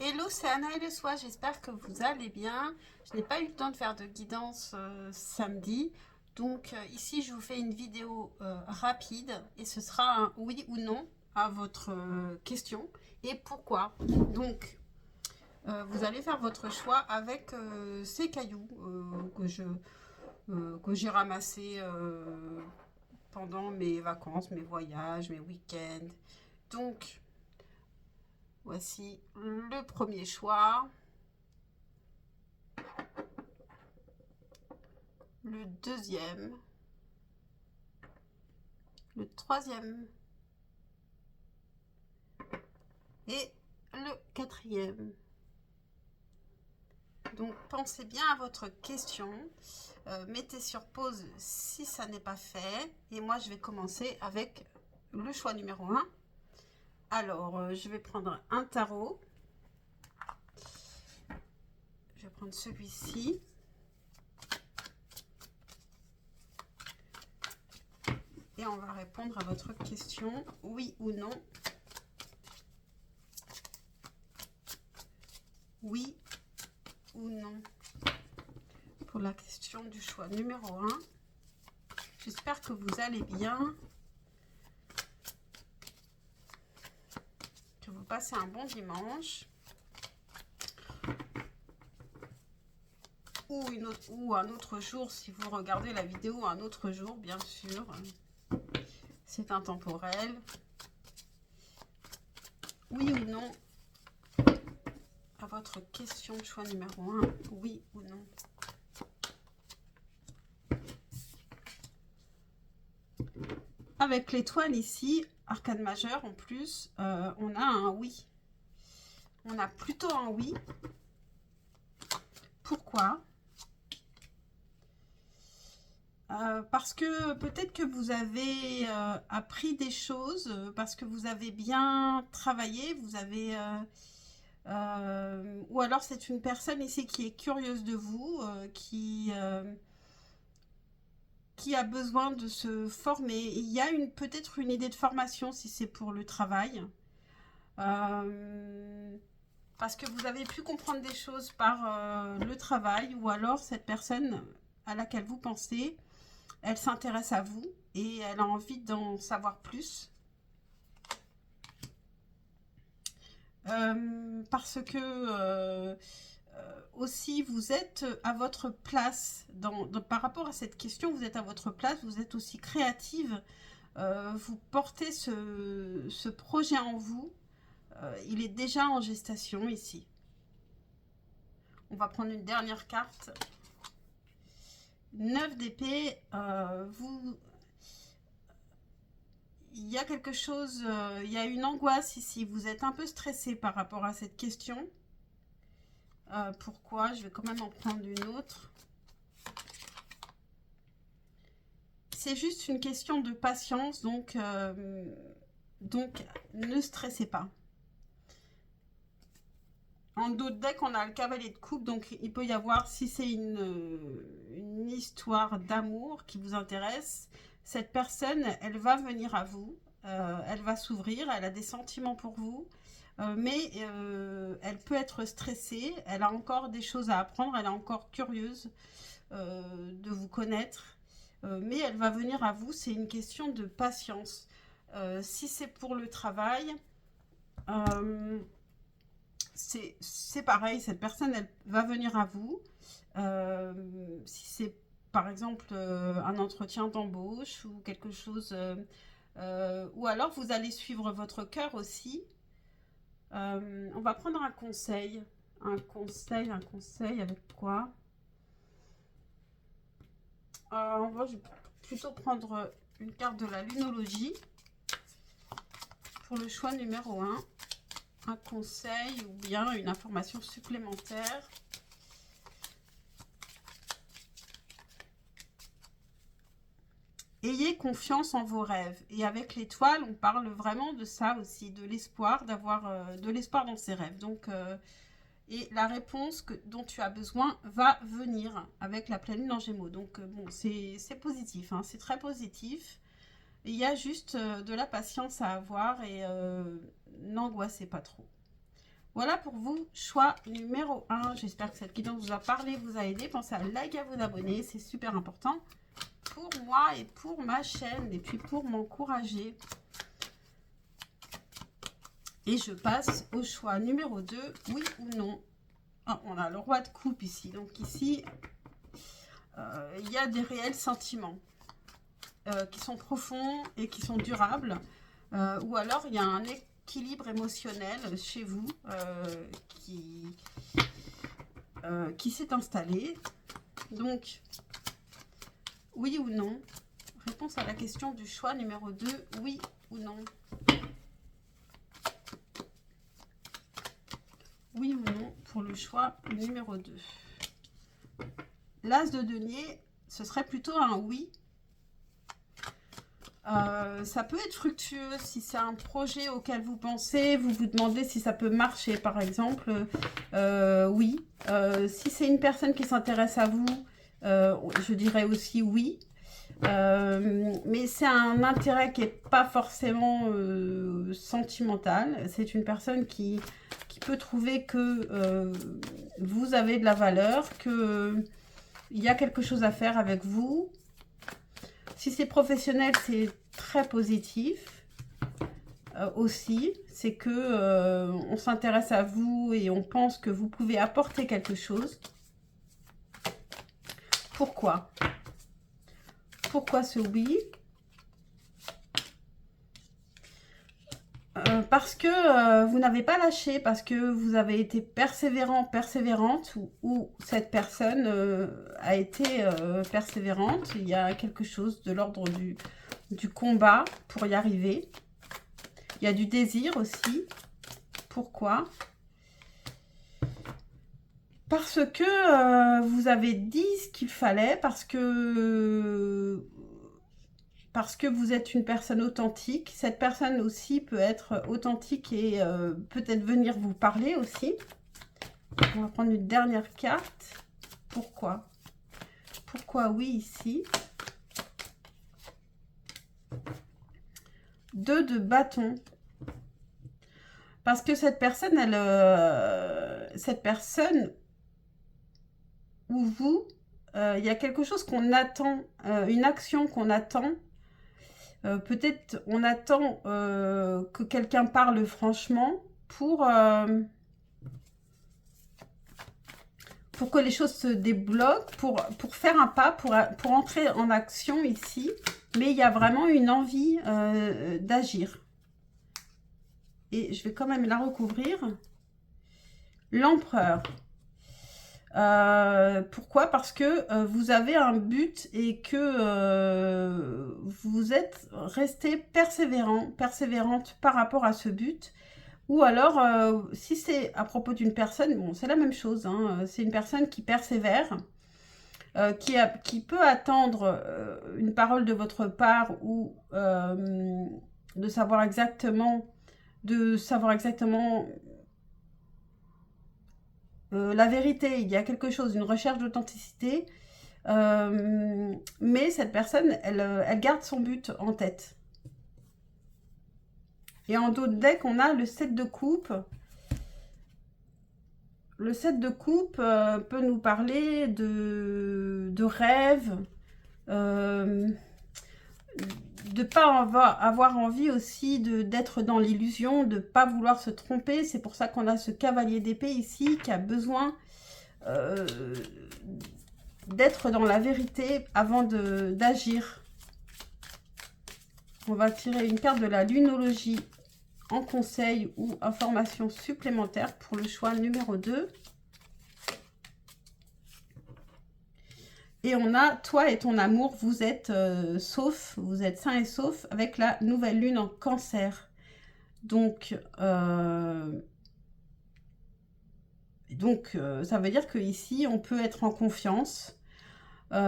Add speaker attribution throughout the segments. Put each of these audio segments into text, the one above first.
Speaker 1: Hello, c'est Anna et le soir, j'espère que vous allez bien. Je n'ai pas eu le temps de faire de guidance samedi, donc ici je vous fais une vidéo rapide et ce sera un oui ou non à votre question et pourquoi. Donc vous allez faire votre choix avec ces cailloux que j'ai ramassés pendant mes vacances, mes voyages, mes week-ends. Donc voici le premier choix. Le deuxième, le troisième et le quatrième. Donc pensez bien à votre question, mettez sur pause si ça n'est pas fait et moi je vais commencer avec le choix numéro un. Alors je vais prendre un tarot, je vais prendre celui-ci. Et on va répondre à votre question, oui ou non. Oui ou non. Pour la question du choix numéro 1. J'espère que vous allez bien. Que vous passez un bon dimanche. Ou un autre jour si vous regardez la vidéo un autre jour, bien sûr. C'est intemporel. Oui ou non à votre question de choix numéro 1. Oui ou non. Avec l'étoile ici, arcane majeur en plus, on a un oui. On a plutôt un oui. Pourquoi ? Parce que peut-être que vous avez appris des choses, parce que vous avez bien travaillé, vous avez... ou alors c'est une personne ici qui est curieuse de vous, qui a besoin de se former. Il y a peut-être une idée de formation si c'est pour le travail. Parce que vous avez pu comprendre des choses par le travail, ou alors cette personne à laquelle vous pensez, elle s'intéresse à vous et elle a envie d'en savoir plus. Parce que aussi vous êtes à votre place par rapport à cette question, vous êtes à votre place, vous êtes aussi créative, vous portez ce projet en vous, il est déjà en gestation ici. On va prendre une dernière carte. 9 d'épée, il y a quelque chose, il y a une angoisse ici, vous êtes un peu stressé par rapport à cette question. Pourquoi ? Je vais quand même en prendre une autre. C'est juste une question de patience, donc ne stressez pas. En dos de deck, on a le cavalier de coupe, donc il peut y avoir, si c'est une histoire d'amour qui vous intéresse, cette personne, elle va venir à vous, elle va s'ouvrir, elle a des sentiments pour vous, mais elle peut être stressée, elle a encore des choses à apprendre, elle est encore curieuse de vous connaître, mais elle va venir à vous, c'est une question de patience. Si c'est pour le travail, c'est pareil, cette personne, elle va venir à vous. Si c'est par exemple un entretien d'embauche ou quelque chose, ou alors vous allez suivre votre cœur aussi. On va prendre un conseil. Un conseil avec quoi? On va plutôt prendre une carte de la lunologie pour le choix numéro 1. Un conseil ou bien une information supplémentaire. Ayez confiance en vos rêves. Et avec l'étoile, on parle vraiment de ça aussi, de l'espoir, d'avoir de l'espoir dans ses rêves. Donc, et la réponse dont tu as besoin va venir avec la pleine lune en Gémeaux. Donc, bon, c'est positif, hein, c'est très positif. Il y a juste de la patience à avoir et n'angoissez pas trop. Voilà pour vous, choix numéro 1. J'espère que cette guidance vous a parlé, vous a aidé. Pensez à liker, à vous abonner, c'est super important pour moi et pour ma chaîne et puis pour m'encourager. Et je passe au choix numéro 2, oui ou non. Ah, on a le roi de coupe ici. Donc ici, il y a des réels sentiments qui sont profonds et qui sont durables. Ou alors, il y a un équilibre émotionnel chez vous qui s'est installé. Donc, oui ou non? Réponse à la question du choix numéro 2, oui ou non? Oui ou non pour le choix numéro 2. L'as de denier, ce serait plutôt un oui. Ça peut être fructueux si c'est un projet auquel vous pensez, vous vous demandez si ça peut marcher par exemple, oui. Si c'est une personne qui s'intéresse à vous, je dirais aussi oui. Mais c'est un intérêt qui n'est pas forcément sentimental. C'est une personne qui peut trouver que vous avez de la valeur, qu'il y a quelque chose à faire avec vous. Si c'est professionnel, c'est très positif aussi. C'est que on s'intéresse à vous et on pense que vous pouvez apporter quelque chose. Pourquoi? Pourquoi ce oui? Parce que vous n'avez pas lâché, parce que vous avez été persévérant, persévérante, ou cette personne a été persévérante. Il y a quelque chose de l'ordre du combat pour y arriver. Il y a du désir aussi. Pourquoi? Parce que vous avez dit ce qu'il fallait, parce que vous êtes une personne authentique. Cette personne aussi peut être authentique et peut-être venir vous parler aussi. On va prendre une dernière carte. Pourquoi? Pourquoi oui ici? 2 de bâton. Parce que cette personne, cette personne ou vous, il y a quelque chose qu'on attend, une action qu'on attend. Peut-être on attend que quelqu'un parle franchement pour que les choses se débloquent, pour faire un pas, pour entrer en action ici. Mais il y a vraiment une envie d'agir. Et je vais quand même la recouvrir. L'empereur. Pourquoi? Parce que vous avez un but et que vous êtes resté persévérante par rapport à ce but. Ou alors, si c'est à propos d'une personne, bon, c'est la même chose, hein, c'est une personne qui persévère, qui peut attendre une parole de votre part ou de savoir exactement la vérité. Il y a quelque chose, une recherche d'authenticité, mais cette personne, elle garde son but en tête. Et en dos de deck, on a le 7 de coupe. Le 7 de coupe peut nous parler de rêve, de ne pas avoir envie aussi d'être dans l'illusion, de ne pas vouloir se tromper. C'est pour ça qu'on a ce cavalier d'épée ici qui a besoin d'être dans la vérité avant d'agir. On va tirer une carte de la lunologie en conseil ou information supplémentaire pour le choix numéro 2. Et on a toi et ton amour, vous êtes sauf, vous êtes sain et sauf avec la nouvelle lune en cancer. Donc ça veut dire qu'ici, on peut être en confiance. Il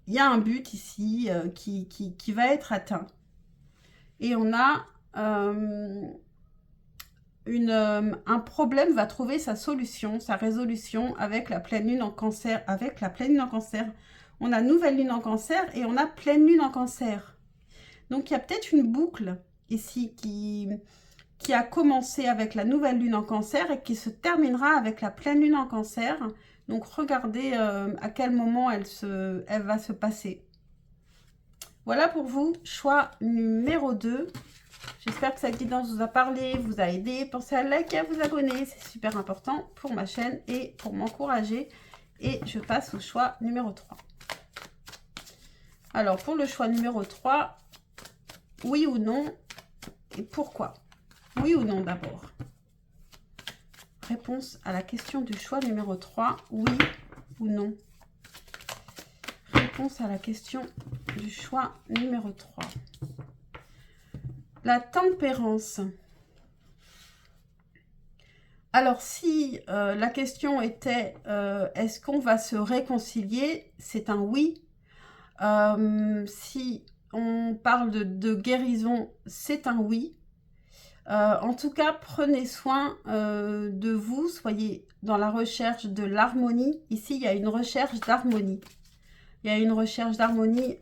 Speaker 1: y a un but ici qui va être atteint. Et on a un problème va trouver sa solution, sa résolution avec la pleine lune en cancer. Avec la pleine lune en cancer, on a nouvelle lune en cancer et on a pleine lune en cancer. Donc il y a peut-être une boucle ici qui qui a commencé avec la nouvelle lune en cancer et qui se terminera avec la pleine lune en cancer. Donc regardez à quel moment elle va se passer. Voilà pour vous, choix numéro 2. J'espère que cette guidance vous a parlé, vous a aidé. Pensez à liker et à vous abonner, c'est super important pour ma chaîne et pour m'encourager. Et je passe au choix numéro 3. Alors pour le choix numéro 3, oui ou non et pourquoi? Oui ou non d'abord? Réponse à la question du choix numéro 3, oui ou non? Réponse à la question du choix numéro 3. La tempérance. Alors, si la question était est-ce qu'on va se réconcilier? C'est un oui. Si on parle de guérison, c'est un oui. En tout cas, prenez soin de vous, soyez dans la recherche de l'harmonie. Ici, il y a une recherche d'harmonie. Il y a une recherche d'harmonie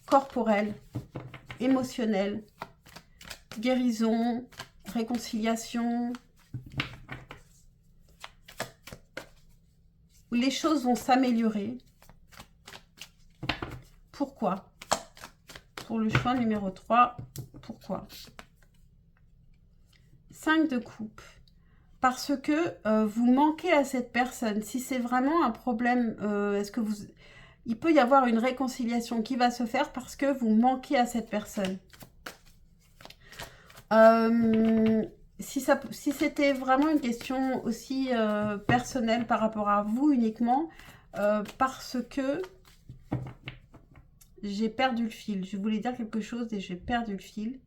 Speaker 1: corporelle, émotionnelle, guérison, réconciliation. Les choses vont s'améliorer. Pourquoi? Pour le choix numéro 3, pourquoi? 5 de coupe. Parce que vous manquez à cette personne. Si c'est vraiment un problème, il peut y avoir une réconciliation qui va se faire parce que vous manquez à cette personne. Si c'était vraiment une question aussi personnelle par rapport à vous uniquement, parce que j'ai perdu le fil. Je voulais dire quelque chose et j'ai perdu le fil.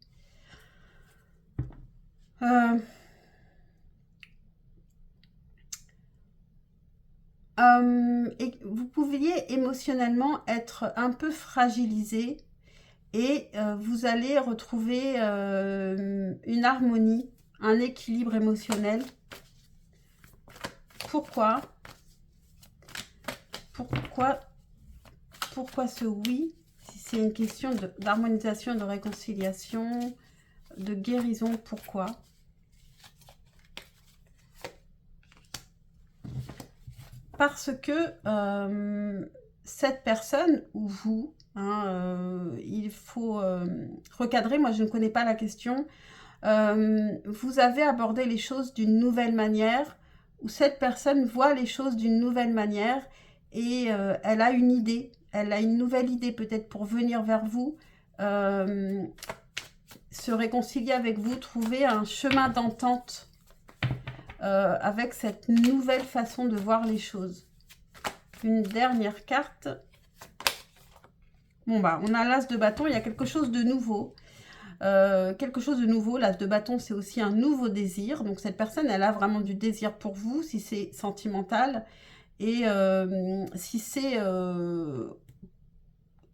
Speaker 1: Et vous pouviez émotionnellement être un peu fragilisé et vous allez retrouver une harmonie, un équilibre émotionnel. Pourquoi ce oui? Si c'est une question d'harmonisation, de réconciliation, de guérison, pourquoi? Parce que cette personne ou vous, il faut recadrer, moi je ne connais pas la question, vous avez abordé les choses d'une nouvelle manière, où cette personne voit les choses d'une nouvelle manière et elle a une idée, elle a une nouvelle idée peut-être pour venir vers vous, se réconcilier avec vous, trouver un chemin d'entente avec cette nouvelle façon de voir les choses. Une dernière carte. Bon bah, on a l'as de bâton, il y a quelque chose de nouveau. L'as de bâton, c'est aussi un nouveau désir. Donc cette personne, elle a vraiment du désir pour vous, si c'est sentimental. Et si c'est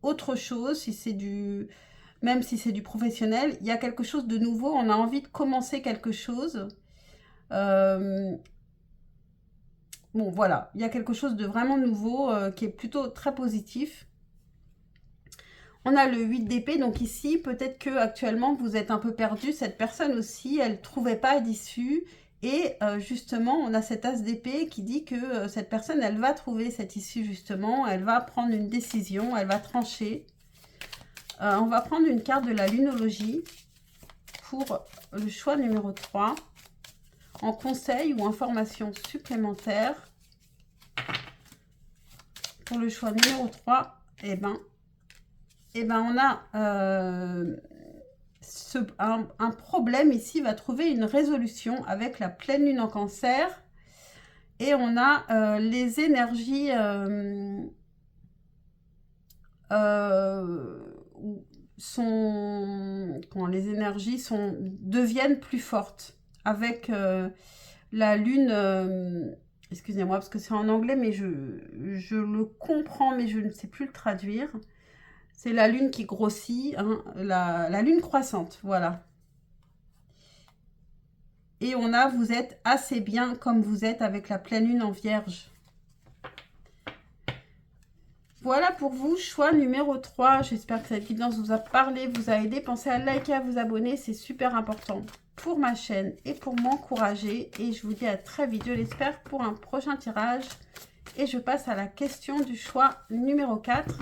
Speaker 1: autre chose, si c'est même si c'est du professionnel, il y a quelque chose de nouveau. On a envie de commencer quelque chose. Bon, voilà, il y a quelque chose de vraiment nouveau qui est plutôt très positif. On a le 8 d'épée, donc ici, peut-être que actuellement vous êtes un peu perdu. Cette personne aussi, elle ne trouvait pas d'issue. Et justement, on a cet as d'épée qui dit que cette personne, elle va trouver cette issue justement. Elle va prendre une décision, elle va trancher. On va prendre une carte de la lunologie pour le choix numéro 3. En conseil ou information supplémentaire. Pour le choix numéro 3, on a un problème ici, va trouver une résolution avec la pleine lune en cancer. Et on a les énergies deviennent plus fortes avec la lune. Excusez-moi parce que c'est en anglais, mais je le comprends, mais je ne sais plus le traduire. C'est la lune qui grossit, hein, la lune croissante, voilà. Et on a, vous êtes assez bien comme vous êtes avec la pleine lune en vierge. Voilà pour vous, choix numéro 3. J'espère que cette guidance vous a parlé, vous a aidé. Pensez à liker, à vous abonner, c'est super important pour ma chaîne et pour m'encourager. Et je vous dis à très vite, je l'espère, pour un prochain tirage. Et je passe à la question du choix numéro 4.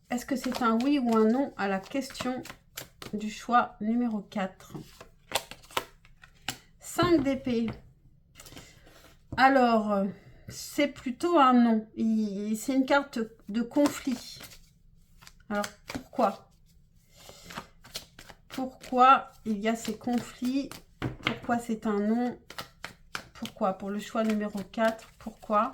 Speaker 1: Est-ce que c'est un oui ou un non à la question du choix numéro 4? 5 d'épée. Alors, c'est plutôt un non. C'est une carte de conflit. Alors, pourquoi? Pourquoi il y a ces conflits? Pourquoi c'est un non? Pourquoi? Pour le choix numéro 4, pourquoi?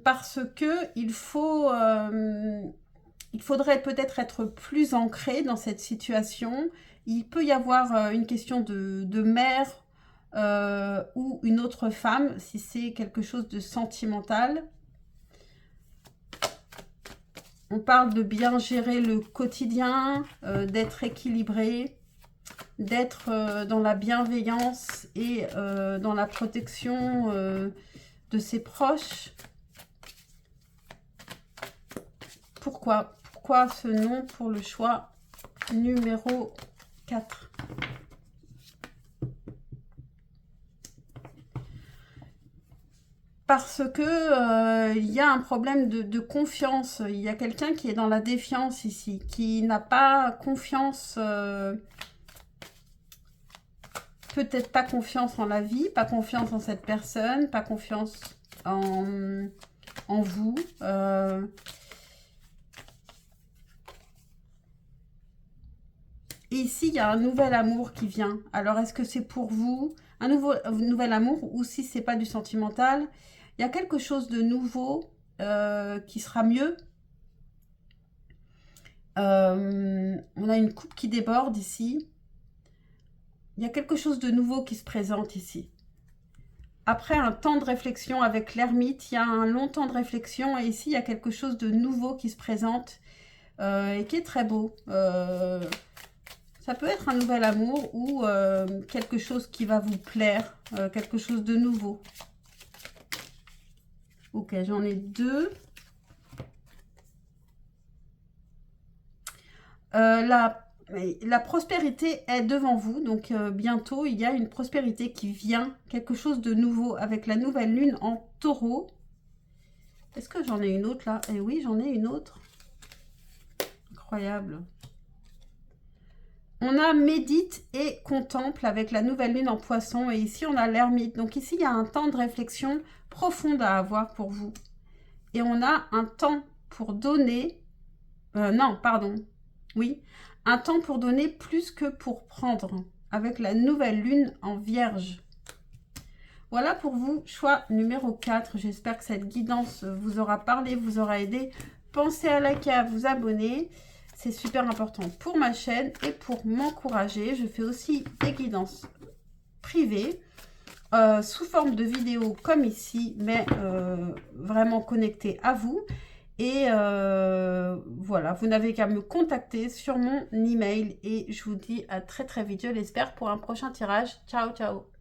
Speaker 1: Parce que il faudrait peut-être être plus ancré dans cette situation. Il peut y avoir une question de mère ou une autre femme, si c'est quelque chose de sentimental. On parle de bien gérer le quotidien, d'être équilibré, d'être dans la bienveillance et dans la protection de ses proches. Pourquoi? Pourquoi ce nom pour le choix numéro 4? Parce que il y a un problème de confiance. Il y a quelqu'un qui est dans la défiance ici, qui n'a pas confiance, peut-être pas confiance en la vie, pas confiance en cette personne, pas confiance en vous. Et ici, il y a un nouvel amour qui vient. Alors, est-ce que c'est pour vous un nouvel amour ou si c'est pas du sentimental? Il y a quelque chose de nouveau qui sera mieux. On a une coupe qui déborde ici. Il y a quelque chose de nouveau qui se présente ici. Après un temps de réflexion avec l'ermite, il y a un long temps de réflexion et ici, il y a quelque chose de nouveau qui se présente et qui est très beau. Ça peut être un nouvel amour ou quelque chose qui va vous plaire, quelque chose de nouveau. Ok, j'en ai 2. La prospérité est devant vous, donc bientôt il y a une prospérité qui vient, quelque chose de nouveau avec la nouvelle lune en taureau. Est-ce que j'en ai une autre là? Eh oui, j'en ai une autre. Incroyable. On a médite et contemple avec la nouvelle lune en poisson et ici on a l'ermite. Donc ici il y a un temps de réflexion profonde à avoir pour vous. Et on a un temps pour donner, non pardon, oui, un temps pour donner plus que pour prendre avec la nouvelle lune en vierge. Voilà pour vous, choix numéro 4. J'espère que cette guidance vous aura parlé, vous aura aidé. Pensez à liker, à vous abonner. C'est super important pour ma chaîne et pour m'encourager. Je fais aussi des guidances privées sous forme de vidéos comme ici, mais vraiment connectées à vous. Et voilà, vous n'avez qu'à me contacter sur mon email et je vous dis à très très vite, je l'espère, pour un prochain tirage. Ciao, ciao!